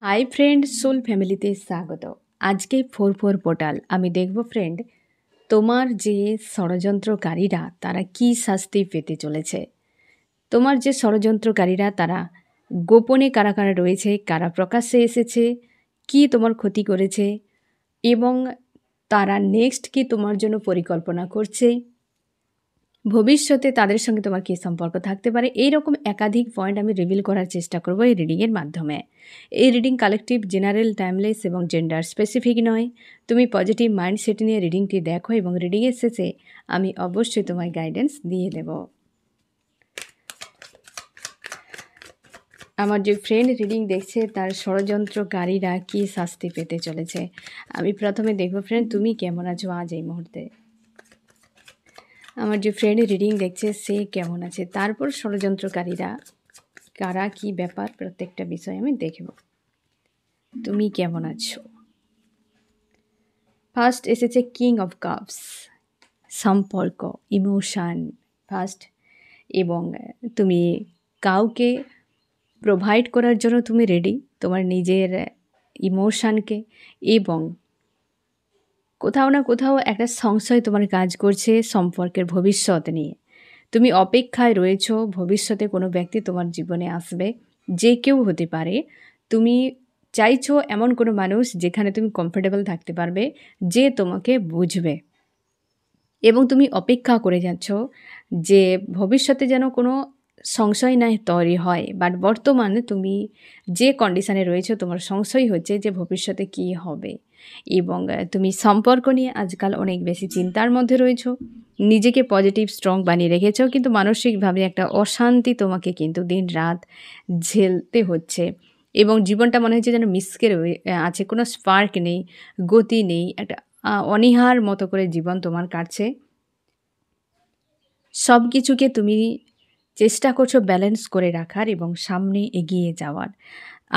Hi friend, soul ফ্যামিলিতে স্বাগত। আজকে 4 পোর্টাল আমি দেখব ফ্রেন্ড, তোমার যে ষড়যন্ত্রকারীরা তারা কি শাস্তি পেতে চলেছে। তোমার যে ষড়যন্ত্রকারীরা তারা গোপনে কারা কারা রয়েছে, কারা প্রকাশ্যে এসেছে, কি তোমার ক্ষতি করেছে এবং তারা নেক্সট কি তোমার জন্য পরিকল্পনা করছে, ভবিষ্যতে তাদের সঙ্গে তোমার কী সম্পর্ক থাকতে পারে, এই রকম একাধিক পয়েন্ট আমি রিভিল করার চেষ্টা করব এই রিডিংয়ের মাধ্যমে। এই রিডিং কালেকটিভ, জেনারেল, টাইমলেস এবং জেন্ডার স্পেসিফিক নয়। তুমি পজিটিভ মাইন্ডসেট নিয়ে রিডিংটি দেখো এবং রিডিংয়ের শেষে আমি অবশ্যই তোমায় গাইডেন্স দিয়ে দেব। আমার যে ফ্রেন্ড রিডিং দেখছে তার ষড়যন্ত্রকারীরা কী শাস্তি পেতে চলেছে। আমি প্রথমে দেখব ফ্রেন্ড, তুমি কেমন আছো আজ এই মুহূর্তে। আমার যে ফ্রেন্ড রিডিং দেখছে সে কেমন আছে, তারপর ষড়যন্ত্রকারীরা কারা, কি ব্যাপার, প্রত্যেকটা বিষয় আমি দেখব। তুমি কেমন আছো। ফার্স্ট এসেছে কিং অফ কাপস, সম্পর্ক, ইমোশান ফার্স্ট, এবং তুমি কাউকে প্রোভাইড করার জন্য তুমি রেডি, তোমার নিজের ইমোশানকে, এবং কোথাও না কোথাও একটা সংশয় তোমার কাজ করছে সম্পর্কের ভবিষ্যৎ নিয়ে। তুমি অপেক্ষায় রয়েছ ভবিষ্যতে কোনো ব্যক্তি তোমার জীবনে আসবে, যে কেউ হতে পারে। তুমি চাইছো এমন কোনো মানুষ যেখানে তুমি কমফোর্টেবল থাকতে পারবে, যে তোমাকে বুঝবে, এবং তুমি অপেক্ষা করে যাচ্ছ যে ভবিষ্যতে যেন কোনো সংশয় না তৈরি হয়। বাট বর্তমানে তুমি যে কন্ডিশানে রয়েছো তোমার সংশয় হচ্ছে যে ভবিষ্যতে কী হবে, এবং তুমি সম্পর্ক নিয়ে আজকাল অনেক বেশি চিন্তার মধ্যে রয়েছো। নিজেকে পজিটিভ স্ট্রং বানিয়ে রেখেছো, কিন্তু মানসিকভাবে একটা অশান্তি তোমাকে কিন্তু দিন রাত ঝেলতে হচ্ছে, এবং জীবনটা মনে হচ্ছে যেন মিসকে আছে, কোনো স্পার্ক নেই, গতি নেই, একটা অনীহার মতো করে জীবন তোমার কাটছে। সব কিছুকে তুমি চেষ্টা করছো ব্যালেন্স করে রাখার এবং সামনে এগিয়ে যাওয়ার,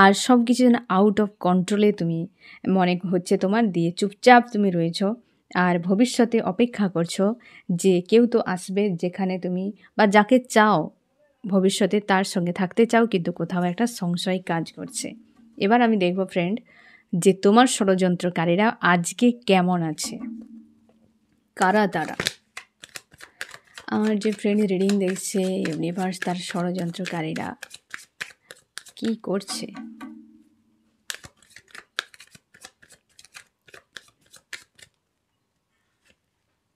আর সব কিছু যেন আউট অফ কন্ট্রোলে তুমি মনে হচ্ছে তোমার, দিয়ে চুপচাপ তুমি রয়েছো আর ভবিষ্যতে অপেক্ষা করছো যে কেউ তো আসবে যেখানে তুমি বা যাকে চাও ভবিষ্যতে তার সঙ্গে থাকতে চাও, কিন্তু কোথাও একটা সংশয় কাজ করছে। এবার আমি দেখব ফ্রেন্ড যে তোমার ষড়যন্ত্রকারীরা আজকে কেমন আছে, কারা তারা। আমার যে ফ্রেন্ড রিডিং দেখছে ইউনিভার্স, তার ষড়যন্ত্রকারীরা কি করছে।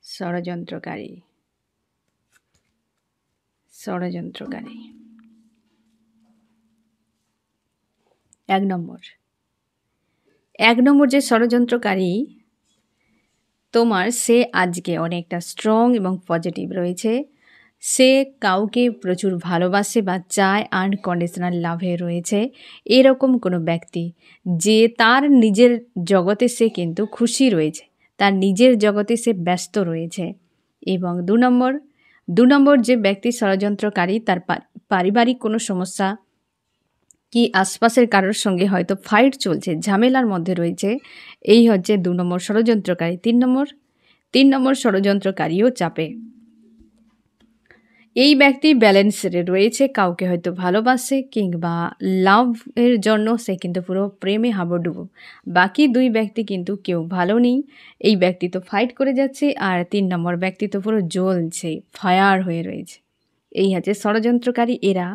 ষড়যন্ত্রকারী 1 নম্বর যে ষড়যন্ত্রকারী তোমার, সে আজকে অনেকটা স্ট্রং এবং পজিটিভ রয়েছে। সে কাউকে প্রচুর ভালোবাসে বা চায়, আনকন্ডিশনাল লাভে রয়েছে এরকম কোনো ব্যক্তি, যে তার নিজের জগতে সে কিন্তু খুশি রয়েছে, তার নিজের জগতে সে ব্যস্ত রয়েছে। এবং 2 নম্বর যে ব্যক্তি ষড়যন্ত্রকারী, তার পারিবারিক কোনো সমস্যা কি আশপাশের কারোর সঙ্গে হয়তো ফাইট চলছে, ঝামেলার মধ্যে রয়েছে, এই হচ্ছে 2 নম্বর ষড়যন্ত্রকারী। 3 নম্বর ষড়যন্ত্রকারীও চাপে। এই ব্যক্তি ব্যালেন্সে রয়েছে, কাউকে হয়তো ভালোবাসে কিংবা লাভের জন্য সে কিন্তু পুরো প্রেমে হাবুডুবু। বাকি 2 ব্যক্তি কিন্তু কেউ ভালো নেই, এই ব্যক্তি তো ফাইট করে যাচ্ছে, আর 3 নম্বর ব্যক্তি তো পুরো জ্বলছে, ফায়ার হয়ে রয়েছে। এই হচ্ছে ষড়যন্ত্রকারী। এরা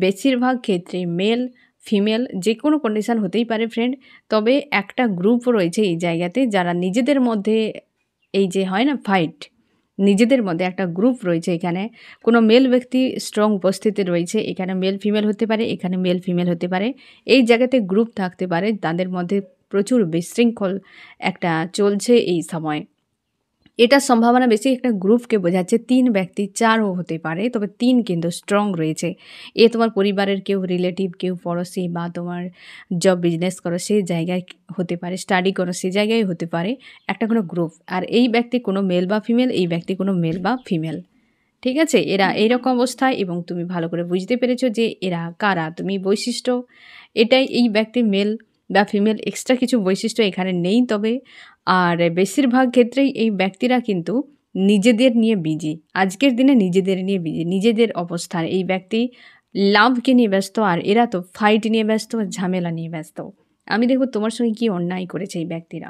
বেশিরভাগ ক্ষেত্রে মেল ফিমেল যে কোনো কন্ডিশান হতেই পারে ফ্রেন্ড, তবে একটা গ্রুপ রয়েছে এই জায়গাতে যারা নিজেদের মধ্যে, এই যে হয় না ফাইট, নিজেদের মধ্যে একটা গ্রুপ রয়েছে। এখানে কোনো মেল ব্যক্তি স্ট্রং উপস্থিতি রয়েছে, এখানে মেল ফিমেল হতে পারে, এখানে মেল ফিমেল হতে পারে, এই জায়গাতে গ্রুপ থাকতে পারে, তাদের মধ্যে প্রচুর বিশৃঙ্খল একটা চলছে এই সময়। এটা সম্ভাবনা বেশি একটা গ্রুপকে বোঝাচ্ছে। 3 ব্যক্তি 4ও হতে পারে, তবে 3 কিন্তু স্ট্রং রয়েছে। এ তোমার পরিবারের কেউ, রিলেটিভ, কেউ পড়োশি, বা তোমার জব বিজনেস করো সেই জায়গায় হতে পারে, স্টাডি করো সেই জায়গায় হতে পারে, একটা কোনো গ্রুপ। আর এই ব্যক্তি কোনো মেল বা ফিমেল, এই ব্যক্তি কোনো মেল বা ফিমেল। ঠিক আছে, এরা এইরকম অবস্থায়, এবং তুমি ভালো করে বুঝতে পেরেছো যে এরা কারা। তুমি বৈশিষ্ট্য এটাই, এই ব্যক্তি মেল বা ফিমেল, এক্সট্রা কিছু বৈশিষ্ট্য এখানে নেই। তবে আর বেশিরভাগ ক্ষেত্রেই এই ব্যক্তিরা কিন্তু নিজেদের নিয়ে বিজি, আজকের দিনে নিজেদের নিয়ে বিজি, নিজেদের অবস্থান। এই ব্যক্তি লাভকে নিয়ে ব্যস্ত, আর এরা তো ফাইট নিয়ে ব্যস্ত, ঝামেলা নিয়ে ব্যস্ত। আমি দেখব তোমার সঙ্গে কী অন্যায় করেছে এই ব্যক্তিরা,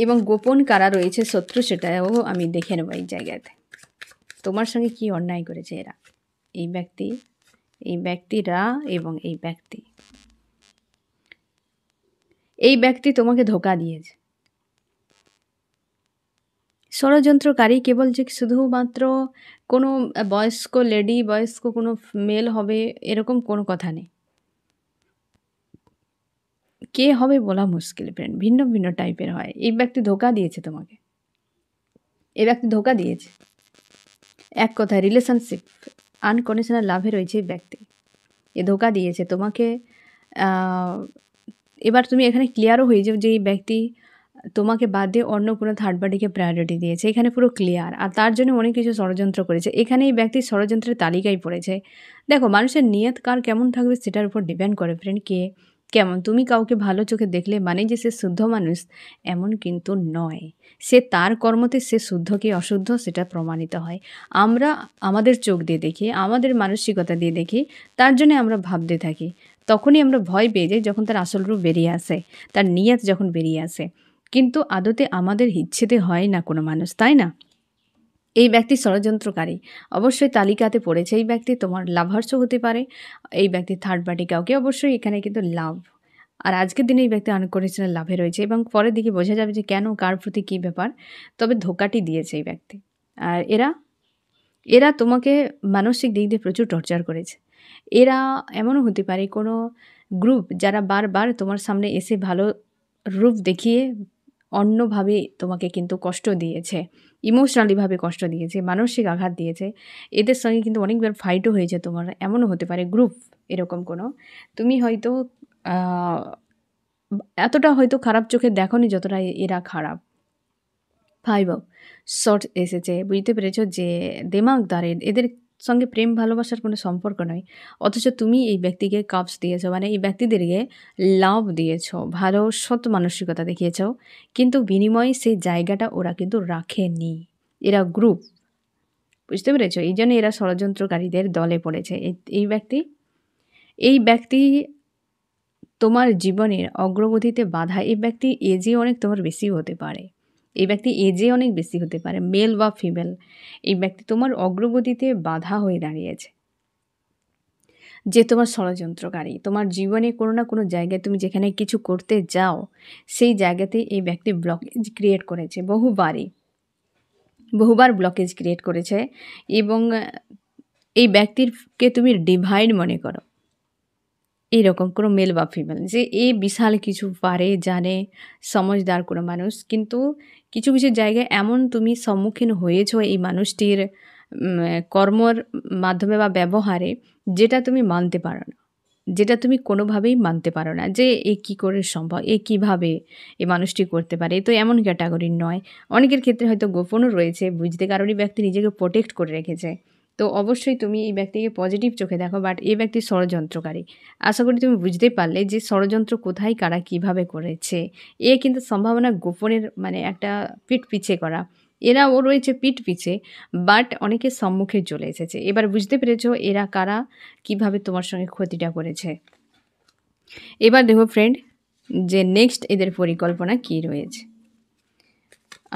এবং গোপন কারা রয়েছে শত্রু সেটাও আমি দেখে নেব এই জায়গাতে। তোমার সঙ্গে কী অন্যায় করেছে এরা, এই ব্যক্তি, এই ব্যক্তিরা এবং এই ব্যক্তি। এই ব্যক্তি তোমাকে ধোঁকা দিয়েছে। ষড়যন্ত্রকারী কেবল যে শুধুমাত্র কোনো বয়স্ক লেডি, বয়স্ক কোনো মেল হবে এরকম কোনো কথা নেই। কে হবে বলা মুশকিল ফ্রেন্ড, ভিন্ন ভিন্ন টাইপের হয়। এই ব্যক্তি ধোঁকা দিয়েছে তোমাকে, এই ব্যক্তি ধোঁকা দিয়েছে। এক কথায় রিলেশনশিপ আনকন্ডিশনাল লাভে রয়েছে এই ব্যক্তি, এ ধোঁকা দিয়েছে তোমাকে। এবার তুমি এখানে ক্লিয়ারও হয়ে যাও যে এই ব্যক্তি তোমাকে বাদ দিয়ে অন্য কোনো থার্ড পার্টিকে প্রায়োরিটি দিয়েছে, এখানে পুরো ক্লিয়ার। আর তার জন্য অনেক কিছু ষড়যন্ত্র করেছে, এখানে এই ব্যক্তি ষড়যন্ত্রের তালিকায় পড়েছে। দেখো, মানুষের নিয়ত কার কেমন থাকবে সেটার উপর ডিপেন্ড করে ফ্রেন্ড, কে কেমন। তুমি কাউকে ভালো চোখে দেখলে মানে যে সে শুদ্ধ মানুষ এমন কিন্তু নয়। সে তার কর্মতে সে শুদ্ধ কি অশুদ্ধ সেটা প্রমাণিত হয়। আমরা আমাদের চোখ দিয়ে দেখি, আমাদের মানসিকতা দিয়ে দেখি, তার জন্য আমরা ভাবতে থাকি। তখনই আমরা ভয় পেয়ে যাই যখন তার আসল রূপ বেরিয়ে আসে, তার নিয়ত যখন বেরিয়ে আসে। কিন্তু আদতে আমাদের ইচ্ছেতে হয় না কোনো মানুষ, তাই না? এই ব্যক্তি ষড়যন্ত্রকারী অবশ্যই তালিকাতে পড়েছে। এই ব্যক্তি তোমার লাভার্সও হতে পারে, এই ব্যক্তি থার্ড পার্টি কাউকে, অবশ্যই এখানে কিন্তু লাভ। আর আজকের দিনে এই ব্যক্তি আনকন্ডিশনাল লাভে রয়েছে এবং পরের দিকে বোঝা যাবে যে কেন, কার প্রতি কী ব্যাপার। তবে ধোঁকাটি দিয়েছে এই ব্যক্তি। আর এরা তোমাকে মানসিক দিক দিয়ে প্রচুর টর্চার করেছে। এরা এমনও হতে পারে কোনো গ্রুপ যারা বারবার তোমার সামনে এসে ভালো রূপ দেখিয়ে অন্যভাবে তোমাকে কিন্তু কষ্ট দিয়েছে, ইমোশনালিভাবে কষ্ট দিয়েছে, মানসিক আঘাত দিয়েছে। এদের সঙ্গে কিন্তু অনেকবার ফাইটও হয়েছে তোমার। এমনও হতে পারে গ্রুপ এরকম কোনো, তুমি হয়তো এতটা হয়তো খারাপ চোখে দেখোনি যতটা এরা খারাপ। ফাইভ অফ শর্ট এসেছে, বুঝতে পেরেছ যে দিমাগদার, এদের সঙ্গে প্রেম ভালোবাসার কোনো সম্পর্ক নয়। অথচ তুমি এই ব্যক্তিকে কাপস দিয়েছো, মানে এই ব্যক্তিদেরকে লাভ দিয়েছো, ভালো সৎ মানসিকতা দেখিয়েছ, কিন্তু বিনিময়ে সেই জায়গাটা ওরা কিন্তু রাখেনি। এরা গ্রুপ, বুঝতে পেরেছ? এই জন্য এরা ষড়যন্ত্রকারীদের দলে পড়েছে। এই ব্যক্তি তোমার জীবনের অগ্রগতিতে বাধা। এই ব্যক্তি এজে অনেক তোমার বেশি হতে পারে, এই ব্যক্তি এজে অনেক বেশি হতে পারে, মেল বা ফিমেল। এই ব্যক্তি তোমার অগ্রগতিতে বাধা হয়ে দাঁড়িয়েছে, যে তোমার ষড়যন্ত্রকারী। তোমার জীবনে কোনো না কোনো জায়গায় তুমি যেখানে কিছু করতে যাও সেই জায়গাতে এই ব্যক্তি ব্লকেজ ক্রিয়েট করেছে, বহুবার ব্লকেজ ক্রিয়েট করেছে। এবং এই ব্যক্তিকে তুমি ডিভাইন মনে করো, এইরকম কোনো মেল বা ফিমেল, যে এ বিশাল কিছু পারে, জানে, সমঝদার কোনো মানুষ। কিন্তু কিছু কিছু জায়গায় এমন তুমি সম্মুখীন হয়েছো এই মানুষটির কর্মর মাধ্যমে বা ব্যবহারে, যেটা তুমি মানতে পারো না, যেটা তুমি কোনোভাবেই মানতে পারো না যে এ কী করে সম্ভব, এ কীভাবে এই মানুষটি করতে পারে। তো এমন ক্যাটাগরির নয়। অনেকের ক্ষেত্রে হয়তো গোপনও রয়েছে, বুঝতে কারণই ব্যক্তি নিজেকে প্রোটেক্ট করে রেখেছে। তো অবশ্যই তুমি এই ব্যক্তিকে পজিটিভ চোখে দেখো, বাট এই ব্যক্তি ষড়যন্ত্রকারী। আশা করি তুমি বুঝতে পারলে যে ষড়যন্ত্র কোথায় কারা কিভাবে করেছে। এ কিন্তু সম্ভাবনা গোপনের, মানে একটা পিঠ পিছে করা। এরাও রয়েছে পিঠ পিছে, বাট অনেকের সম্মুখে চলে এসেছে। এবার বুঝতে পেরেছো এরা কারা, কিভাবে তোমার সঙ্গে ক্ষতিটা করেছে। এবার দেখো ফ্রেন্ড যে নেক্সট এদের পরিকল্পনা কি রয়েছে।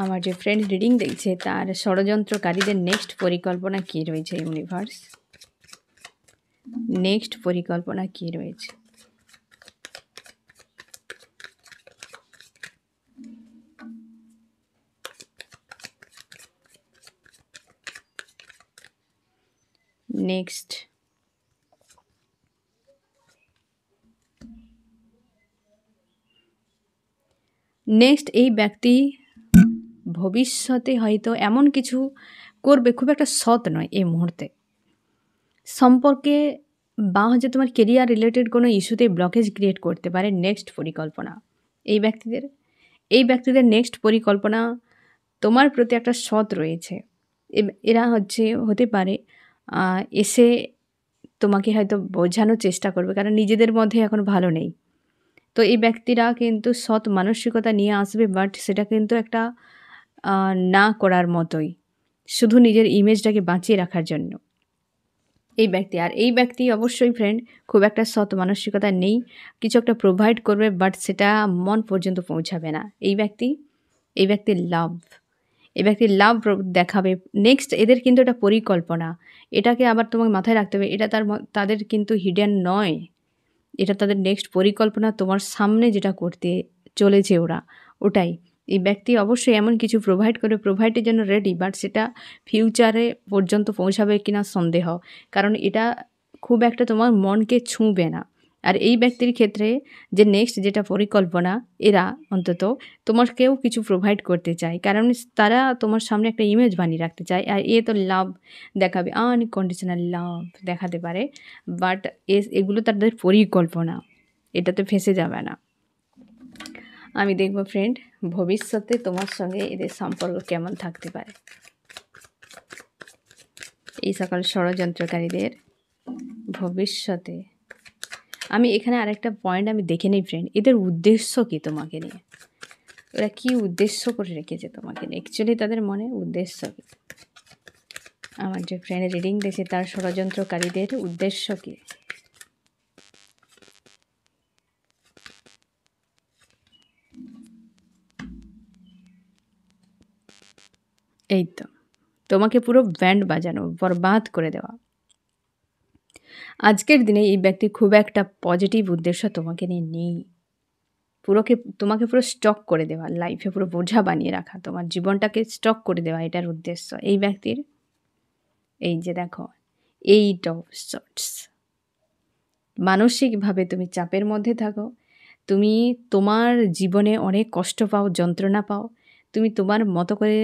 আমার যে ফ্রেন্ড রিডিং দেখছে তার ষড়যন্ত্রকারীদের নেক্সট পরিকল্পনা কি রয়েছে। ইউনিভার্স নেক্সট পরিকল্পনা কি রয়েছে। নেক্সট এই ব্যক্তি ভবিষ্যতে হয়তো এমন কিছু করবে, খুব একটা সৎ নয় এই মুহূর্তে, সম্পর্কে বা হচ্ছে তোমার কেরিয়ার রিলেটেড কোনো ইস্যুতে ব্লকেজ ক্রিয়েট করতে পারে। নেক্সট পরিকল্পনা এই ব্যক্তিদের নেক্সট পরিকল্পনা তোমার প্রতি একটা সৎ রয়েছে। এরা হতে পারে এসে তোমাকে হয়তো বোঝানোর চেষ্টা করবে, কারণ নিজেদের মধ্যে এখন ভালো নেই। তো এই ব্যক্তিরা কিন্তু সৎ মানসিকতা নিয়ে আসবে, বাট সেটা কিন্তু একটা না করার মতোই, শুধু নিজের ইমেজটাকে বাঁচিয়ে রাখার জন্য। এই ব্যক্তি অবশ্যই ফ্রেন্ড খুব একটা সৎ মানসিকতা নেই, কিছু একটা প্রোভাইড করবে বাট সেটা মন পর্যন্ত পৌঁছাবে না। এই ব্যক্তির লাভ দেখাবে। নেক্সট এদের কিন্তু এটা পরিকল্পনা, এটাকে আবার তোমাকে মাথায় রাখতে হবে, এটা তাদের কিন্তু হিডেন নয়, এটা তাদের নেক্সট পরিকল্পনা, তোমার সামনে যেটা করতে চলেছে ওটাই। এই ব্যক্তি অবশ্যই এমন কিছু প্রোভাইড করে, প্রোভাইডের জন্য রেডি, বাট সেটা ফিউচারে পর্যন্ত পৌঁছাবে কিনা সন্দেহ, কারণ এটা খুব একটা তোমার মনকে ছুঁবে না। আর এই ব্যক্তির ক্ষেত্রে যে নেক্সট যেটা পরিকল্পনা, এরা অন্তত তোমাকেও কিছু প্রোভাইড করতে চায়, কারণ তারা তোমার সামনে একটা ইমেজ বানিয়ে রাখতে চায়। আর তো লাভ দেখাবে, আনকন্ডিশনাল লাভ দেখাতে পারে, বাট এগুলো তাদের পরিকল্পনা, এটাতে ফেঁসে যাবে না। আমি দেখব ফ্রেন্ড ভবিষ্যতে তোমার সঙ্গে এদের সম্পর্ক কেমন থাকতে পারে। এই সকল ষড়যন্ত্রকারীদের ভবিষ্যতে আমি এখানে আরেকটা পয়েন্ট আমি দেখে নিই ফ্রেন্ড, এদের উদ্দেশ্য কী তোমাকে নিয়ে, ওরা কী উদ্দেশ্য করে রেখেছে তোমাকে নিয়ে, অ্যাকচুয়ালি তাদের মনে উদ্দেশ্য কী। আমার যে ফ্রেন্ড রিডিং দেখছে তার ষড়যন্ত্রকারীদের উদ্দেশ্য কী। এই তো তোমাকে পুরো ব্যান্ড বাজানো, বরবাদ করে দেওয়া। আজকের দিনে এই ব্যক্তি খুব একটা পজিটিভ উদ্দেশ্য তোমাকে নিয়ে নেই, তোমাকে পুরো স্টক করে দেওয়া, লাইফে পুরো বোঝা বানিয়ে রাখা, তোমার জীবনটাকে স্টক করে দেওয়া, এটার উদ্দেশ্য এই ব্যক্তির। এই যে দেখো 8 অফ সর্টস, মানসিকভাবে তুমি চাপের মধ্যে থাকো, তুমি তোমার জীবনে অনেক কষ্ট পাও, যন্ত্রণা পাও, তুমি তোমার মতো করে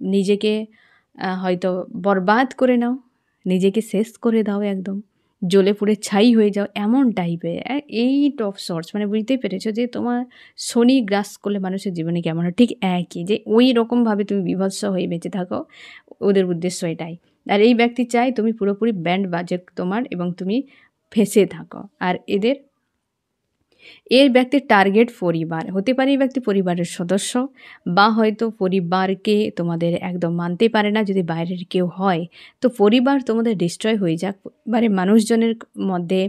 নিজেকে হয়তো বরবাদ করে নাও, নিজেকে শেষ করে দাও, একদম জ্বলে পুড়ে ছাই হয়ে যাও, এমন টাইপের। 8 অফ সর্টস মানে বুঝতেই পেরেছো যে তোমার শনি গ্রাস করলে মানুষের জীবনে কেমন হয়, ঠিক একই, যে ওই রকমভাবে তুমি বিভৎস হয়ে বেঁচে থাকো, ওদের উদ্দেশ্য এটাই। আর এই ব্যক্তি চায় তুমি পুরোপুরি ব্যান্ড বাজে তোমার, এবং তুমি ফেঁসে থাকো। আর এর ব্যক্তির টার্গেট পরিবার হতে পারে, এই ব্যক্তি পরিবারের সদস্য, বা হয়তো পরিবারকে তোমাদের একদম মানতে পারে না, যদি বাইরের কেউ হয় তো পরিবার তোমাদের ডিস্ট্রয় হয়ে যাক, মানে মানুষজনের মধ্যে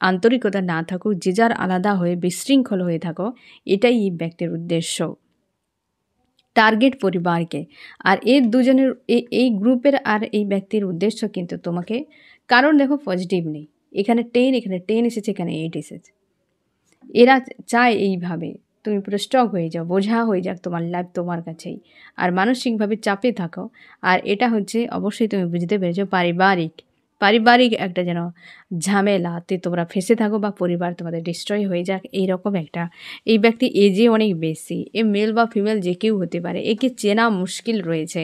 আন্তরিকতা না থাকুক, যে যার আলাদা হয়ে বিশৃঙ্খল হয়ে থাকো, এটাই এই ব্যক্তির উদ্দেশ্য, টার্গেট পরিবারকে। আর এর দুজনের এই গ্রুপের আর এই ব্যক্তির উদ্দেশ্য কিন্তু তোমাকে, কারণ দেখো পজিটিভ নেই, এখানে 10 এসেছে, এখানে 8 এসেছে, এরা চায় এইভাবে তুমি পুরো স্টক হয়ে যাও, বোঝা হয়ে যাক তোমার লাইফ তোমার কাছেই, আর মানসিকভাবে চাপে থাকো। আর এটা হচ্ছে অবশ্যই তুমি বুঝতে পেরেছো পারিবারিক একটা যেন ঝামেলাতে তোমরা ফেঁসে থাকো, বা পরিবার তোমাদের ডিস্ট্রয় হয়ে যাক, এইরকম একটা। এই ব্যক্তি এজে অনেক বেশি, এ মেল বা ফিমেল যে কেউ হতে পারে, একে চেনা মুশকিল রয়েছে,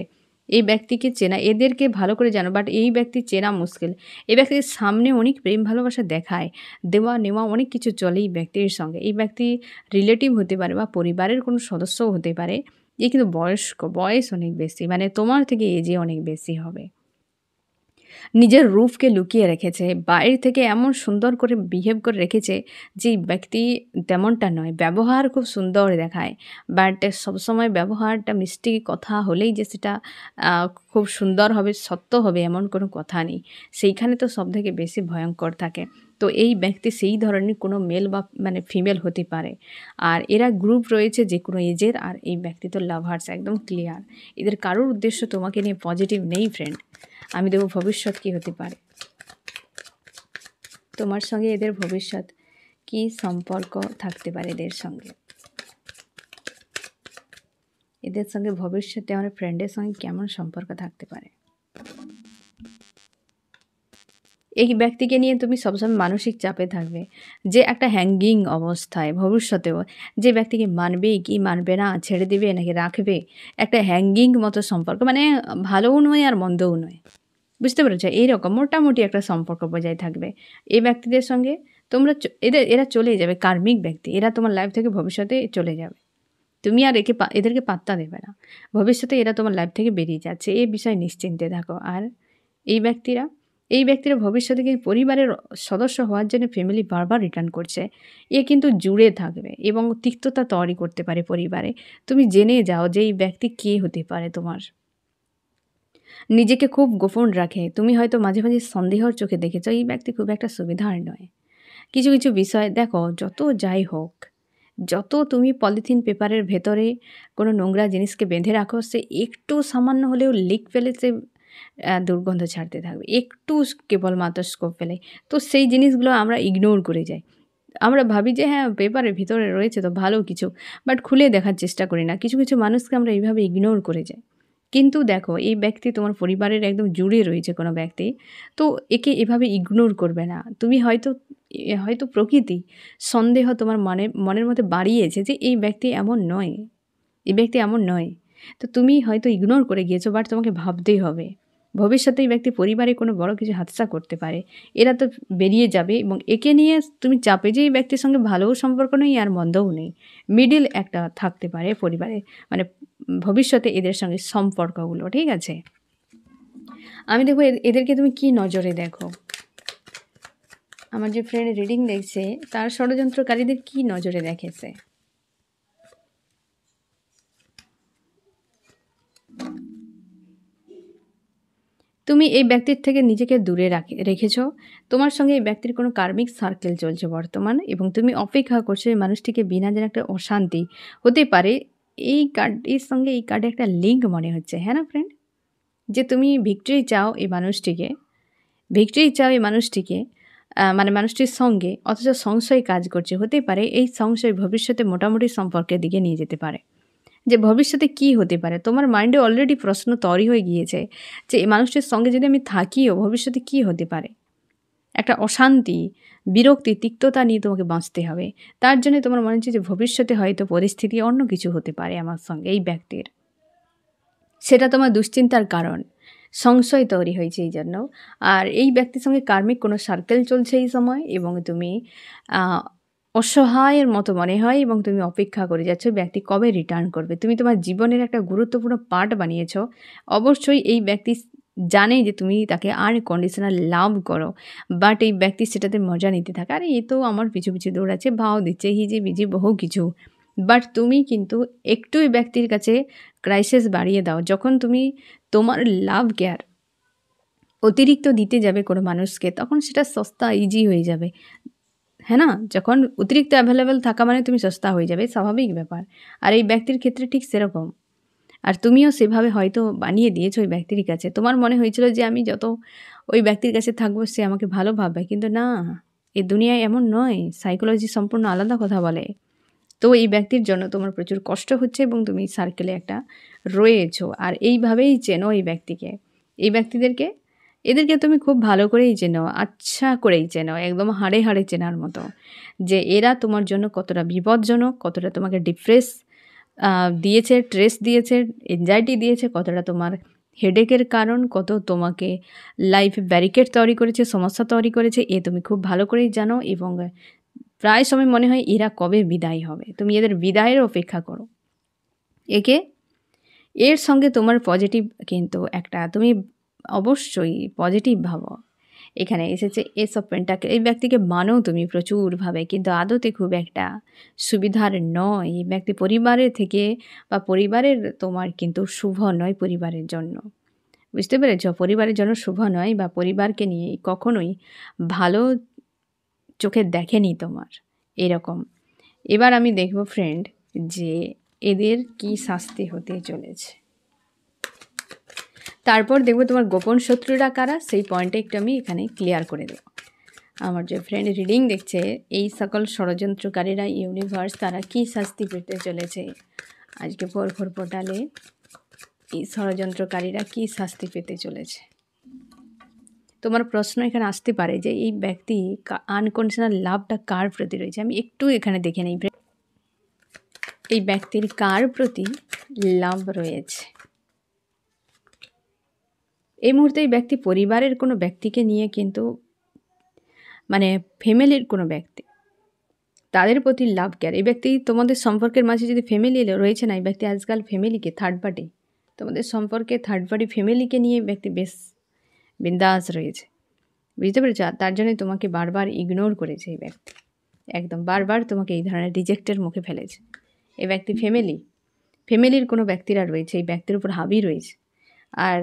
এই ব্যক্তিকে চেনা, এদেরকে ভালো করে জানো, বাট এই ব্যক্তি চেনা মুশকিল। এই ব্যক্তির সামনে অনেক প্রেম ভালোবাসা দেখায়, দেওয়া নেওয়া অনেক কিছু চলে এই ব্যক্তির সঙ্গে। এই ব্যক্তি রিলেটিভ হতে পারে বা পরিবারের কোনো সদস্যও হতে পারে, এ কিন্তু বয়স অনেক বেশি, মানে তোমার থেকে এজে অনেক বেশি হবে। নিজের রূপকে লুকিয়ে রেখেছে, বাইরে থেকে এমন সুন্দর করে বিহেভ করে রেখেছে যে ব্যক্তি তেমনটা নয়, ব্যবহার খুব সুন্দর দেখায়, বাট সবসময় ব্যবহারটা মিষ্টি কথা হলেই যে সেটা খুব সুন্দর হবে, সত্য হবে, এমন কোনো কথা নেই, সেইখানে তো সব থেকে বেশি ভয়ঙ্কর থাকে। তো এই ব্যক্তি সেই ধরনের কোনো মেল বা মানে ফিমেল হতে পারে, আর এরা গ্রুপ রয়েছে যে কোনো এজের। আর এই ব্যক্তি তো লাভার্স, একদম ক্লিয়ার, এদের কারোর উদ্দেশ্য তোমাকে নিয়ে পজিটিভ নেই ফ্রেন্ড। আমি দেবো ভবিষ্যৎ কী হতে পারে, তোমার সঙ্গে এদের ভবিষ্যৎ কি সম্পর্ক থাকতে পারে, এদের সঙ্গে ভবিষ্যতে আমার ফ্রেন্ডের সঙ্গে কেমন সম্পর্ক থাকতে পারে। এই ব্যক্তিকে নিয়ে তুমি সবসময় মানসিক চাপে থাকবে, যে একটা হ্যাঙ্গিং অবস্থায় ভবিষ্যতেও, যে ব্যক্তিকে মানবে কি মানবে না, ছেড়ে দেবে নাকি রাখবে, একটা হ্যাঙ্গিং মতো সম্পর্ক, মানে ভালোও নয় আর মন্দও নয়, বুঝতে পেরেছো, এইরকম মোটামুটি একটা সম্পর্ক বজায় থাকবে এই ব্যক্তিদের সঙ্গে। তোমরা এরা চলে যাবে, কার্মিক ব্যক্তি, এরা তোমার লাইফ থেকে ভবিষ্যতে চলে যাবে, তুমি আর এদেরকে পাত্তা দেবে না, ভবিষ্যতে এরা তোমার লাইফ থেকে বেরিয়ে যাচ্ছে, এই বিষয়ে নিশ্চিন্তে থাকো। আর এই ব্যক্তিরা ভবিষ্যতে কিন্তু পরিবারের সদস্য হওয়ার জন্য ফ্যামিলি বারবার রিটার্ন করছে, এ কিন্তু জুড়ে থাকবে এবং তিক্ততা তৈরি করতে পারে পরিবারে। তুমি জেনে যাও যে এই ব্যক্তি কে হতে পারে তোমার। নিজেকে খুব গোপন রাখে। তুমি হয়তো মাঝে, মাঝে সন্দেহর চোখে দেখেছ এই ব্যক্তি খুব একটা সুবিধার নয়। কিছু, কিছু বিষয় দেখো যত যাই হোক, যত তুমি পলিথিন পেপারের ভেতরে কোনো নোংরা জিনিসকে বেঁধে রাখো, সে একটু সামান্য হলেও লিক ফেলে সে দুর্গন্ধ ছাড়তে থাকবে। একটু কেবলমাত্র স্কোপ ফেলে। তো সেই জিনিসগুলো আমরা ইগনোর করে যাই। আমরা ভাবি যে হ্যাঁ, পেপারের ভিতরে রয়েছে তো ভালো কিছু, বাট খুলে দেখার চেষ্টা করি না। কিছু, কিছু মানুষকে আমরা এইভাবে ইগনোর করে যাই। কিন্তু দেখো এই ব্যক্তি তোমার পরিবারের একদম জুড়ে রয়েছে কোনো ব্যক্তি, তো একে এভাবে ইগনোর করবে না। তুমি হয়তো প্রকৃতি সন্দেহ তোমার মনের মধ্যে বাড়িয়েছে যে এই ব্যক্তি এমন নয়, এই ব্যক্তি এমন নয়। তো তুমি হয়তো ইগনোর করে গিয়েছো, বাট তোমাকে ভাবতেই হবে। ভবিষ্যতে এই ব্যক্তি পরিবারে কোনো বড় কিছু হাতছা করতে পারে। এরা তো বেরিয়ে যাবে এবং একে নিয়ে তুমি চাপে যে এই ব্যক্তির সঙ্গে ভালোও সম্পর্ক নেই আর মন্দও নেই। মিডল একটা থাকতে পারে পরিবারে, মানে ভবিষ্যতে এদের সঙ্গে সম্পর্কগুলো, ঠিক আছে? আমি দেখবো এদেরকে তুমি কি নজরে দেখো। আমার যে ফ্রেন্ড রিডিং দেখছে তার ষড়যন্ত্রকারীদের কি নজরে দেখেছে। তুমি এই ব্যক্তির থেকে নিজেকে দূরে রেখেছ। তোমার সঙ্গে এই ব্যক্তির কোনো কার্মিক সার্কেল চলছে বর্তমান এবং তুমি অপেক্ষা করছো এই মানুষটিকে বিনা যেন একটা অশান্তি হতে পারে। এই কার্ডের সঙ্গে এই কার্ডে একটা লিঙ্ক মনে হচ্ছে, হ্যাঁ না ফ্রেন্ড? যে তুমি ভিক্টরি চাও এই মানুষটিকে, মানে মানুষটির সঙ্গে, অথচ সংশয় কাজ করছে। হতে পারে এই সংশয় ভবিষ্যতে মোটামুটি সম্পর্কের দিকে নিয়ে যেতে পারে। যে ভবিষ্যতে কি হতে পারে, তোমার মাইন্ডে অলরেডি প্রশ্ন তৈরি হয়ে গিয়েছে যে এই মানুষটির সঙ্গে যদি আমি থাকিও ভবিষ্যতে কি হতে পারে। একটা অশান্তি, বিরক্তি, তিক্ততা নিয়ে তোমাকে বাঁচতে হবে। তার জন্য তোমার মনে হচ্ছে যে ভবিষ্যতে হয়তো পরিস্থিতি অন্য কিছু হতে পারে আমার সঙ্গে এই ব্যক্তির। সেটা তোমার দুশ্চিন্তার কারণ, সংশয় তৈরি হয়েছে এই জন্য। আর এই ব্যক্তির সঙ্গে কার্মিক কোনো সার্কেল চলছে এই সময় এবং তুমি অসহায়ের মতো মনে হয় এবং তুমি অপেক্ষা করে যাচ্ছ ব্যক্তি কবে রিটার্ন করবে। তুমি তোমার জীবনের একটা গুরুত্বপূর্ণ পার্ট বানিয়েছ। অবশ্যই এই ব্যক্তি জানে যে তুমি তাকে আনকন্ডিশনাল লাভ করো, বাট এই ব্যক্তি সেটাতে মজা নিতে থাকে। আরে এ তো আমার পিছু পিছু দৌড়াচ্ছে, ভাও দিচ্ছে, হিজি বিজি বহু কিছু। বাট তুমি কিন্তু একটু এই ব্যক্তির কাছে ক্রাইসিস বাড়িয়ে দাও। যখন তুমি তোমার লাভ কেয়ার অতিরিক্ত দিতে যাবে কোনো মানুষকে, তখন সেটা সস্তা ইজি হয়ে যাবে, হ্যাঁ না? যখন অতিরিক্ত অ্যাভেলেবেল থাকা মানে তুমি সস্তা হয়ে যাবে, স্বাভাবিক ব্যাপার। আর এই ব্যক্তির ক্ষেত্রে ঠিক সেরকম। আর তুমিও সেভাবে হয়তো বানিয়ে দিয়েছো ওই ব্যক্তির কাছে। তোমার মনে হয়েছিল যে আমি যত ওই ব্যক্তির কাছে থাকবো সে আমাকে ভালো ভাববে, কিন্তু না, এই দুনিয়ায় এমন নয়। সাইকোলজি সম্পূর্ণ আলাদা কথা বলে। তো এই ব্যক্তির জন্য তোমার প্রচুর কষ্ট হচ্ছে এবং তুমি সার্কেলে একটা রয়েছো। আর এইভাবেই চেনো এই ব্যক্তিকে। এদেরকে তুমি খুব ভালো করেই চেনো, আচ্ছা করেই চেনো, একদম হাড়ে হাড়ে চেনার মতো। যে এরা তোমার জন্য কতটা বিপজ্জনক, কতটা তোমাকে দিয়েছে, স্ট্রেস দিয়েছে, এনজাইটি দিয়েছে, কতটা তোমার হেডেকের কারণ, কত তোমাকে লাইফে ব্যারিকেড তৈরি করেছে, সমস্যা তৈরি করেছে, এ তুমি খুব ভালো করেই জানো। এবং প্রায় সময় মনে হয় এরা কবে বিদায় হবে, তুমি এদের বিদায়ের অপেক্ষা করো। এর সঙ্গে তোমার পজিটিভ কিন্তু একটা, তুমি অবশ্যই পজিটিভ ভাবো। এখানে এসেছে এস অফ পেন্টাকেল। এই ব্যক্তিকে মানো তুমি প্রচুরভাবে, কিন্তু আদতে খুব একটা সুবিধার নয়। এই ব্যক্তি পরিবারের থেকে বা পরিবারের তোমার কিন্তু শুভ নয় পরিবারের জন্য, বুঝতে পেরেছ? পরিবারের জন্য শুভ নয় বা পরিবারকে নিয়ে কখনোই ভালো চোখে দেখেনি তোমার, এরকম। এবার আমি দেখব ফ্রেন্ড যে এদের কি শাস্তি হতে চলেছে। তারপর দেখব তোমার গোপন শত্রুরা কারা, সেই পয়েন্টটা একটু আমি এখানে ক্লিয়ার করে দেব। আমার যে ফ্রেন্ড রিডিং দেখছে, এই সকল ষড়যন্ত্রকারীরা ইউনিভার্স তারা কি শাস্তি পেতে চলেছে আজকে ভোর পোর্টালে, এই ষড়যন্ত্রকারীরা কি শাস্তি পেতে চলেছে। তোমার প্রশ্ন এখানে আসতে পারে যে এই ব্যক্তি আনকন্ডিশনাল লাভটা কার প্রতি রয়েছে। আমি একটু এখানে দেখে নিই এই ব্যক্তির কার প্রতি লাভ রয়েছে। এই মুহূর্তে এই ব্যক্তি পরিবারের কোনো ব্যক্তিকে নিয়ে কিন্তু, মানে ফ্যামিলির কোনো ব্যক্তি, তাদের প্রতি লাভ কেয়ার। এই ব্যক্তি তোমাদের সম্পর্কের মাঝে যদি ফ্যামিলি রয়েছে না, এই ব্যক্তি আজকাল ফ্যামিলিকে থার্ড পার্টি, তোমাদের সম্পর্কে থার্ড পার্টি ফ্যামিলিকে নিয়ে ব্যক্তি বেশ বিন্দাস রয়েছে, বুঝতে পেরেছ? তার জন্যই তোমাকে বারবার ইগনোর করেছে এই ব্যক্তি, একদম বারবার তোমাকে এই ধরনের রিজেক্টের মুখে ফেলেছে। এই ব্যক্তি ফ্যামিলির কোনো ব্যক্তিরা রয়েছে, এই ব্যক্তির উপর হাবি রয়েছে। আর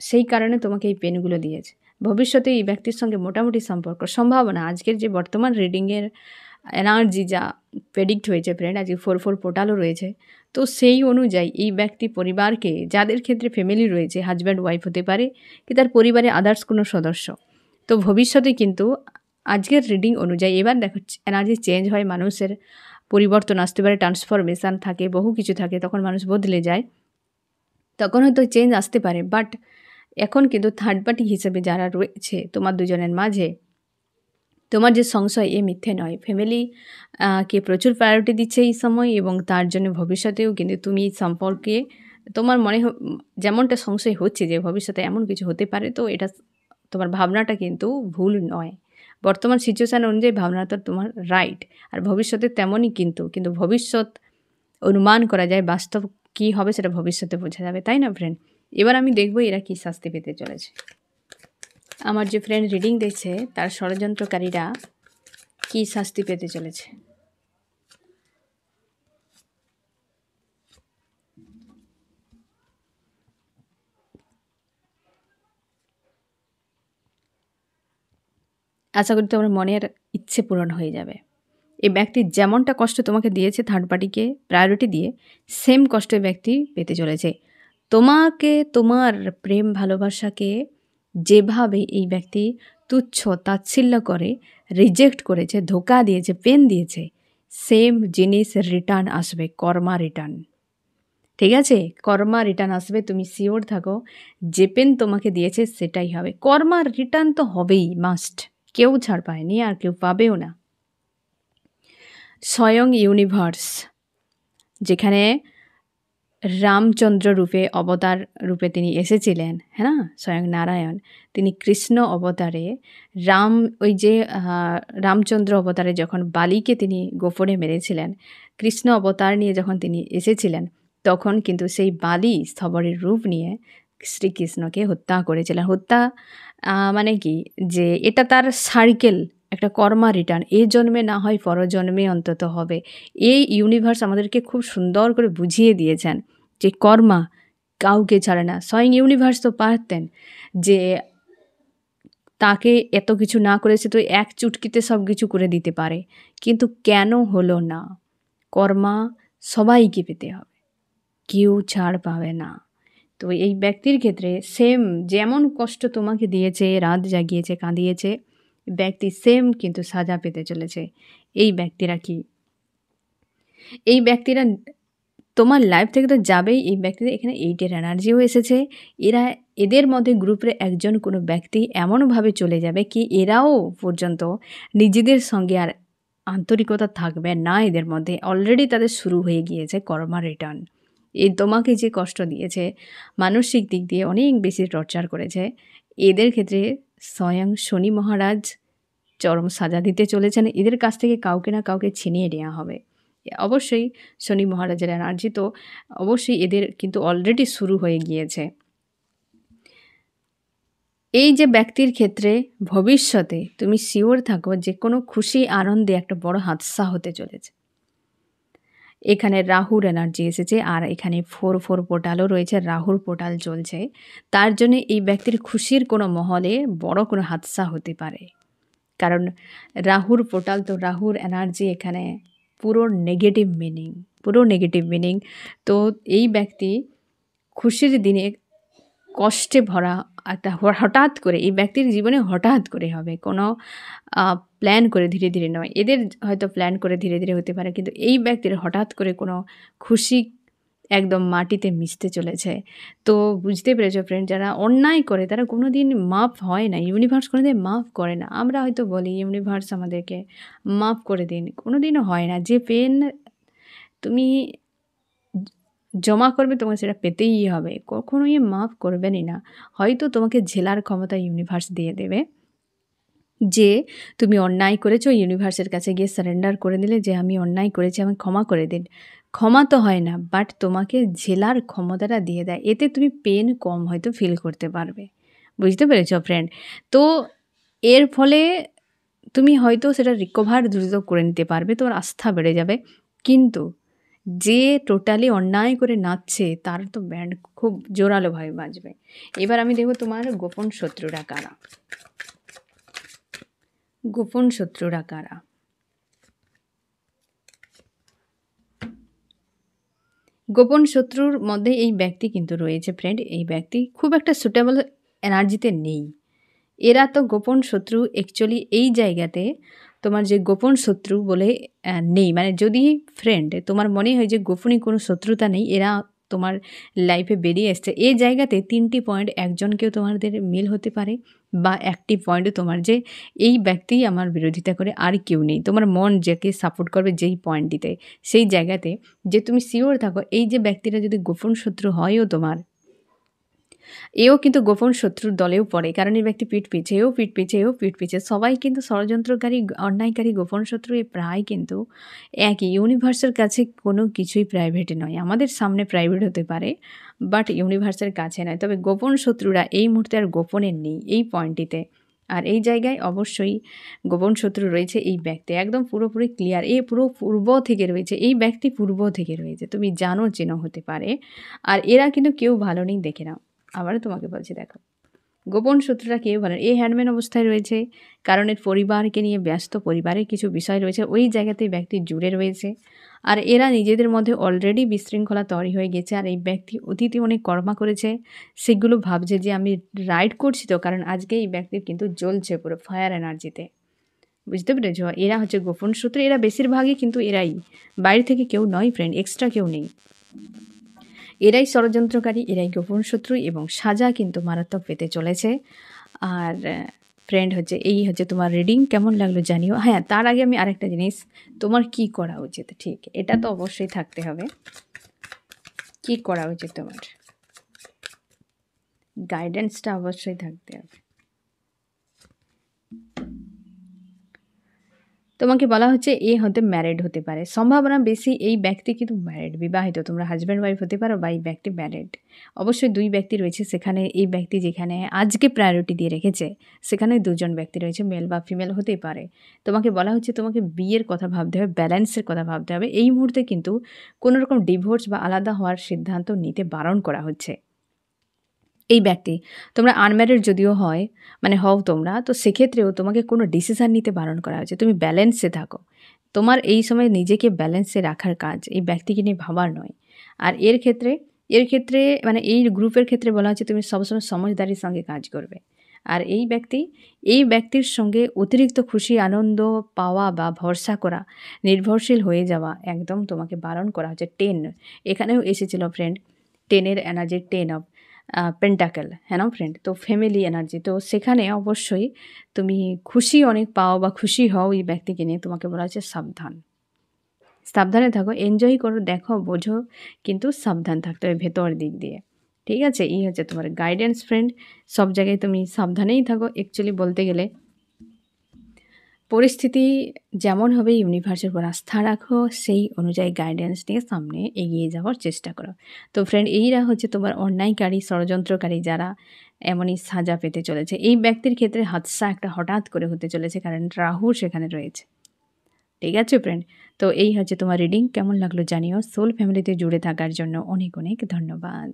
সেই কারণে তোমাকে এই পেনগুলো দিয়েছে। ভবিষ্যতে এই ব্যক্তির সঙ্গে মোটামুটি সম্পর্ক সম্ভাবনা আজকের যে বর্তমান রিডিংয়ের এনার্জি যা প্রেডিক্ট হয়েছে ফ্রেন্ড, আজকে 4 পোর্টালও রয়েছে। তো সেই অনুযায়ী এই ব্যক্তি পরিবারকে, যাদের ক্ষেত্রে ফ্যামিলি রয়েছে, হাজব্যান্ড ওয়াইফ হতে পারে কি তার পরিবারে আদার্স কোনো সদস্য, তো ভবিষ্যতে কিন্তু আজকের রিডিং অনুযায়ী এবার দেখো এনার্জি চেঞ্জ হয়, মানুষের পরিবর্তন আসতে পারে, ট্রান্সফরমেশান থাকে, বহু কিছু থাকে, তখন মানুষ বদলে যায়, তখন হয়তো চেঞ্জ আসতে পারে। বাট এখন কিন্তু থার্ড পার্টি হিসেবে যারা রয়েছে তোমার দুজনের মাঝে, তোমার যে সংশয় এ মিথ্যে নয়। ফ্যামিলি কে প্রচুর প্রায়োরিটি দিচ্ছে এই সময়, এবং তার জন্য ভবিষ্যতেও কিন্তু তুমি এই সম্পর্কে তোমার মনে যেমনটা সংশয় হচ্ছে যে ভবিষ্যতে এমন কিছু হতে পারে, তো এটা তোমার ভাবনাটা কিন্তু ভুল নয়। বর্তমান সিচুয়েশান অনুযায়ী ভাবনাটা তোমার রাইট। আর ভবিষ্যতে তেমনই কিন্তু ভবিষ্যৎ অনুমান করা যায়, বাস্তব কী হবে সেটা ভবিষ্যতে বোঝা যাবে, তাই না ফ্রেন্ড? এবার আমি দেখব এরা কী শাস্তি পেতে চলেছে। আমার যে ফ্রেন্ড রিডিং দেখছে তার ষড়যন্ত্রকারীরা কী শাস্তি পেতে চলেছে। আশা করি তোমার মনের ইচ্ছে পূরণ হয়ে যাবে। এই ব্যক্তি যেমনটা কষ্ট তোমাকে দিয়েছে থার্ড পার্টিকে প্রায়োরিটি দিয়ে, সেম কষ্ট এই ব্যক্তি পেতে চলেছে। তোমাকে, তোমার প্রেম ভালোবাসাকে যেভাবে এই ব্যক্তি তুচ্ছ তাচ্ছিল্য করে রিজেক্ট করেছে, ধোকা দিয়েছে, পেন দিয়েছে, সেম জিনিস রিটার্ন আসবে, কর্মা রিটার্ন। ঠিক আছে, কর্মা রিটার্ন আসবে, তুমি শিওর থাকো। যে পেন তোমাকে দিয়েছে সেটাই হবে, কর্মার রিটার্ন তো হবেই, মাস্ট। কেউ ছাড় পায়নি আর কেউ পাবেও না। স্বয়ং ইউনিভার্স, যেখানে রামচন্দ্র রূপে অবতার রূপে তিনি এসেছিলেন, হ্যাঁ না, স্বয়ং নারায়ণ, তিনি কৃষ্ণ অবতারে ওই যে রামচন্দ্র অবতারে যখন বালিকে তিনি গোপনে মেরেছিলেন, কৃষ্ণ অবতার নিয়ে যখন তিনি এসেছিলেন, তখন কিন্তু সেই বালি স্থবরের রূপ নিয়ে শ্রীকৃষ্ণকে হত্যা করেছিলেন। হত্যা মানে কি, যে এটা তার সার্কেল, একটা কর্মা রিটার্ন, এই জন্মে না হয় পরজন্মে অন্তত হবে। এই ইউনিভার্স আমাদেরকে খুব সুন্দর করে বুঝিয়ে দিয়েছেন যে কর্মা কাউকে ছাড়ে না। স্বয়ং ইউনিভার্স তো পারতেন যে তাকে এত কিছু না করেছে তো এক চুটকিতে সব কিছু করে দিতে পারে, কিন্তু কেন হলো না? কর্মা সবাইকে পেতে হবে, কেউ ছাড় পাবে না। তো এই ব্যক্তির ক্ষেত্রে সেম যেমন কষ্ট তোমাকে দিয়েছে, রাত জাগিয়েছে, কাঁদিয়েছে, ব্যক্তি সেম কিন্তু সাজা পেতে চলেছে। এই ব্যক্তিরা কি, এই ব্যক্তিরা তোমার লাইফ থেকে তো যাবেই। এই ব্যক্তিদের এখানে 8 এনার্জিও এসেছে। এদের মধ্যে গ্রুপের একজন কোনো ব্যক্তি এমনভাবে চলে যাবে কি এরাও পর্যন্ত নিজেদের সঙ্গে আর আন্তরিকতা থাকবে না এদের মধ্যে। অলরেডি তাদের শুরু হয়ে গিয়েছে কর্মা রিটার্ন। এই তোমাকে যে কষ্ট দিয়েছে, মানসিক দিক দিয়ে অনেক বেশি টর্চার করেছে, এদের ক্ষেত্রে স্বয়ং শনি মহারাজ চরম সাজা দিতে চলেছেন। এদের কাছ থেকে কাউকে না কাউকে ছিনিয়ে নেওয়া হবে। অবশ্যই শনি মহারাজের এনার্জি তো অবশ্যই এদের কিন্তু অলরেডি শুরু হয়ে গিয়েছে। এই যে ব্যক্তির ক্ষেত্রে ভবিষ্যতে তুমি শিওর থাকো যে কোনো খুশি আনন্দে একটা বড় হাদসা হতে চলেছে। এখানে রাহুর এনার্জি এসেছে, আর এখানে 4 পোর্টালও রয়েছে, রাহুর পোর্টাল চলছে। তার জন্য এই ব্যক্তির খুশির কোনো মহলে বড় কোনো হাদসা হতে পারে, কারণ রাহুর পোর্টাল তো রাহুর এনার্জি এখানে পুরো নেগেটিভ মিনিং। তো এই ব্যক্তি খুশির দিনে কষ্টে ভরা একটা হঠাৎ করে এই ব্যক্তির জীবনে হঠাৎ করে হবে, কোনো প্ল্যান করে ধীরে ধীরে নয়। এদের হয়তো প্ল্যান করে ধীরে ধীরে হতে পারে, কিন্তু এই ব্যক্তির হঠাৎ করে কোনো খুশি একদম মাটিতে মিশতে চলেছে। তো বুঝতে পেরেছো ফ্রেন্ড, যারা অন্যায় করে তারা কোনো দিন মাফ হয় না, ইউনিভার্স কোনো দিন মাফ করে না। আমরা হয়তো বলি ইউনিভার্স আমাদেরকে মাফ করে দিন, কোনো দিনও হয় না। যে পেন তুমি জমা করবে তোমাকে সেটা পেতেই হবে, কখনোই মাফ করবেনই না। হয়তো তোমাকে ঝেলার ক্ষমতা ইউনিভার্স দিয়ে দেবে, যে তুমি অন্যায় করেছো, ইউনিভার্সের কাছে গিয়ে সারেন্ডার করে দিলে যে আমি অন্যায় করেছি, আমি ক্ষমা করে দিন। ক্ষমা তো হয় না, বাট তোমাকে ঝেলার ক্ষমতাটা দিয়ে দেয়, এতে তুমি পেন কম হয়তো ফিল করতে পারবে। বুঝতে পেরেছো ফ্রেন্ড? তো এর ফলে তুমি হয়তো সেটা রিকভার দ্রুত করে নিতে পারবে, তোমার আস্থা বেড়ে যাবে। কিন্তু যে টোটালি অন্যায় করে নাচছে তার তো ব্যান্ড খুব জোরালোভাবে বাজবে। এবার আমি দেখব তোমার গোপন শত্রুরা কারা। গোপন শত্রুরা কারা? গোপন শত্রুর মধ্যে এই ব্যক্তি কিন্তু রয়েছে ফ্রেন্ড। এই ব্যক্তি খুব একটা সুটেবল এনার্জিতে নেই। এরা তো গোপন শত্রু অ্যাকচুয়ালি এই জায়গাতে তোমার যে গোপন শত্রু বলে নেই। মানে যদি ফ্রেন্ড তোমার মনে হয় যে গোপনই কোনো শত্রুতা নেই, এরা তোমার লাইফে বেরিয়ে এসছে। এই জায়গাতে ৩টি পয়েন্ট, একজনকেও তোমাদের মিল হতে পারে বা একটি পয়েন্টে তোমার যে এই ব্যক্তিই আমার বিরোধিতা করে আর কেউ নেই। তোমার মন যাকে সাপোর্ট করবে যেই পয়েন্টটিতে, সেই জায়গাতে যে তুমি সিওর থাকো এই যে ব্যক্তিটা যদি গোপন শত্রু হয়ও তোমার, এও কিন্তু গোপন শত্রুর দলেও পড়ে। কারণ এই ব্যক্তি পিঠ পিছে, এও পিঠ পিছে, এও পিঠ পিছে। সবাই কিন্তু ষড়যন্ত্রকারী, অন্যায়কারী, গোপন শত্রু এ প্রায় কিন্তু একই। ইউনিভার্সের কাছে কোনো কিছুই প্রাইভেট নয়। আমাদের সামনে প্রাইভেট হতে পারে, বাট ইউনিভার্সের কাছে নয়। তবে গোপন শত্রুরা এই মুহূর্তে আর গোপনের নেই এই পয়েন্টটিতে। আর এই জায়গায় অবশ্যই গোপন শত্রু রয়েছে এই ব্যক্তি, একদম পুরোপুরি ক্লিয়ার। এ পুরো পূর্ব থেকে রয়েছে, এই ব্যক্তি পূর্ব থেকে রয়েছে, তুমি জানো চেনো হতে পারে। আর এরা কিন্তু কেউ ভালো নেই, দেখে নাও। আবারও তোমাকে বলছি, দেখো গোপন শত্রুরা কেউ ভালো নেই। এই হ্যান্ডম্যান অবস্থায় রয়েছে, কারণ এর পরিবারকে নিয়ে ব্যস্ত, পরিবারের কিছু বিষয় রয়েছে, ওই জায়গাতেই ব্যক্তি জুড়ে রয়েছে। আর এরা নিজেদের মধ্যে অলরেডি বিশৃঙ্খলা তৈরি হয়ে গেছে। আর এই ব্যক্তি অতীতে অনেক কর্মা করেছে, সেগুলো ভাবছে যে আমি রাইড করছি তো, কারণ আজকে এই ব্যক্তির কিন্তু জ্বলছে পুরো ফায়ার এনার্জিতে। বুঝতে পেরেছ? এরা হচ্ছে গোপন শত্রু। এরা বেশিরভাগই কিন্তু এরাই, বাইরে থেকে কেউ নয় ফ্রেন্ড, এক্সট্রা কেউ নেই। এরাই ষড়যন্ত্রকারী, এরাই গোপন শত্রু এবং সাজা কিন্তু মারাত্মক পেতে চলেছে। আর ফ্রেন্ড হচ্ছে এই হচ্ছে তোমার রিডিং। কেমন লাগলো জানিও। হ্যাঁ, তার আগে আমি আরেকটা জিনিস, তোমার কি করা উচিত, ঠিক এটা তো অবশ্যই থাকতে হবে। কি করা উচিত তোমার, গাইডেন্সটা অবশ্যই থাকতে হবে। তোমাকে বলা হচ্ছে এ হতে ম্যারিড হতে পারে, সম্ভাবনা বেশি এই ব্যক্তি কিন্তু ম্যারিড, বিবাহিত। তোমরা হাজব্যান্ড ওয়াইফ হতে পারো বা এই ব্যক্তি ম্যারিড। অবশ্যই দুই ব্যক্তি রয়েছে সেখানে। এই ব্যক্তি যেখানে আজকে প্রায়োরিটি দিয়ে রেখেছে, সেখানে দুজন ব্যক্তি রয়েছে, মেল বা ফিমেল হতেই পারে। তোমাকে বলা হচ্ছে তোমাকে বিয়ের কথা ভাবতে হবে, ব্যালেন্সের কথা ভাবতে হবে। এই মুহূর্তে কিন্তু কোনো রকম ডিভোর্স বা আলাদা হওয়ার সিদ্ধান্ত নিতে বারণ করা হচ্ছে। এই ব্যক্তি তোমরা আনম্যারিড যদিও হয়, মানে হও তোমরা, তো সেক্ষেত্রেও তোমাকে কোনো ডিসিশান নিতে বারণ করা হয়েছে। তুমি ব্যালেন্সে থাকো। তোমার এই সময় নিজেকে ব্যালেন্সে রাখার কাজ, এই ব্যক্তিকে নিয়ে ভাবার নয়। আর এর ক্ষেত্রে মানে এই গ্রুপের ক্ষেত্রে বলা হচ্ছে তুমি সবসময় সমঝদারির সঙ্গে কাজ করবে। আর এই ব্যক্তির সঙ্গে অতিরিক্ত খুশি, আনন্দ পাওয়া বা ভরসা করা, নির্ভরশীল হয়ে যাওয়া একদম তোমাকে বারণ করা হচ্ছে। 10 এখানেও এসেছিল ফ্রেন্ড, 10-এর এনার্জি, 10 অফ পেন্টাকেল, হ্যাঁ না ফ্রেন্ড? তো ফ্যামিলি এনার্জি, তো সেখানে অবশ্যই তুমি খুশি অনেক পাও বা খুশি হও এই ব্যক্তিকে নিয়ে। তোমাকে বলা হচ্ছে সাবধান, সাবধানে থাকো, এনজয় করো, দেখো, বোঝো, কিন্তু সাবধান থাকতে হবে ভেতর দিক দিয়ে। ঠিক আছে? এই হচ্ছে তোমার গাইডেন্স ফ্রেন্ড। সব জায়গায় তুমি সাবধানেই থাকো। অ্যাকচুয়ালি বলতে গেলে পরিস্থিতি যেমন হবে ইউনিভার্সের উপর আস্থা রাখো, সেই অনুযায়ী গাইডেন্স নিয়ে সামনে এগিয়ে যাওয়ার চেষ্টা করো। তো ফ্রেন্ড, এইরা হচ্ছে তোমার অন্যায়কারী, ষড়যন্ত্রকারী, যারা এমনই সাজা পেতে চলেছে। এই ব্যক্তির ক্ষেত্রে হাদসা একটা হঠাৎ করে হতে চলেছে, কারণ রাহু সেখানে রয়েছে। ঠিক আছে ফ্রেন্ড? তো এই হচ্ছে তোমার রিডিং। কেমন লাগলো জানিও। সোল ফ্যামিলিতে জুড়ে থাকার জন্য অনেক অনেক ধন্যবাদ।